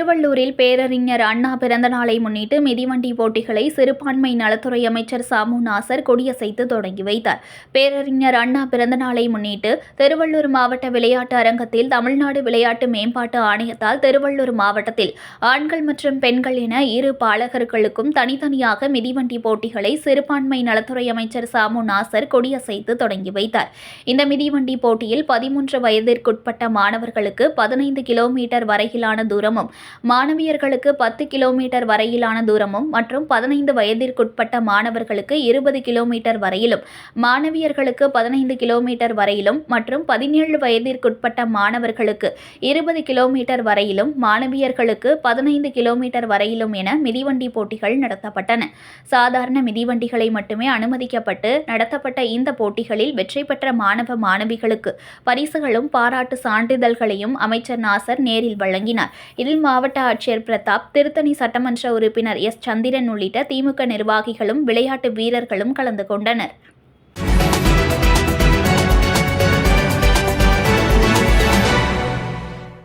திருவள்ளூரில் பேரறிஞர் அண்ணா பிறந்த நாளை முன்னிட்டு மிதிவண்டி போட்டிகளை சிறுபான்மை நலத்துறை அமைச்சர் சாமு நாசர் கொடியசைத்து தொடங்கி வைத்தார். பேரறிஞர் அண்ணா பிறந்த நாளை முன்னிட்டு திருவள்ளூர் மாவட்ட விளையாட்டு அரங்கத்தில் தமிழ்நாடு விளையாட்டு மேம்பாட்டு ஆணையத்தால் திருவள்ளூர் மாவட்டத்தில் ஆண்கள் மற்றும் பெண்கள் என இரு பாலகர்களுக்கும் தனித்தனியாக மிதிவண்டி போட்டிகளை சிறுபான்மை நலத்துறை அமைச்சர் சாமு நாசர் கொடியசைத்து தொடங்கி வைத்தார். இந்த மிதிவண்டி போட்டியில் 13 வயதிற்குட்பட்ட மாணவர்களுக்கு 15 கிலோமீட்டர் வரையிலான தூரமும், மாணவியர்களுக்கு 10 கிலோமீட்டர் வரையிலான தூரமும் மற்றும் 15 வயதிற்குட்பட்ட மாணவர்களுக்கு 20 கிலோமீட்டர் வரையிலும், மாணவியர்களுக்கு 15 கிலோமீட்டர் வரையிலும் மற்றும் 17 வயதிற்குட்பட்ட மாணவர்களுக்கு 20 கிலோமீட்டர் வரையிலும், மாணவியர்களுக்கு 15 கிலோமீட்டர் வரையிலும் என மிதிவண்டி போட்டிகள் நடத்தப்பட்டன. சாதாரண மிதிவண்டிகளை மட்டுமே அனுமதிக்கப்பட்டு நடத்தப்பட்ட இந்த போட்டிகளில் வெற்றி பெற்ற மாணவ மாணவிகளுக்கு பரிசுகளும் பாராட்டு சான்றிதழ்களையும் அமைச்சர் நாசர் நேரில் வழங்கினார். இதில் மாவட்ட ஆட்சியர் பிரதாப், திருத்தணி சட்டமன்ற உறுப்பினர் எஸ். சந்திரன் உள்ளிட்ட திமுக நிர்வாகிகளும் விளையாட்டு வீரர்களும் கலந்து கொண்டனர்.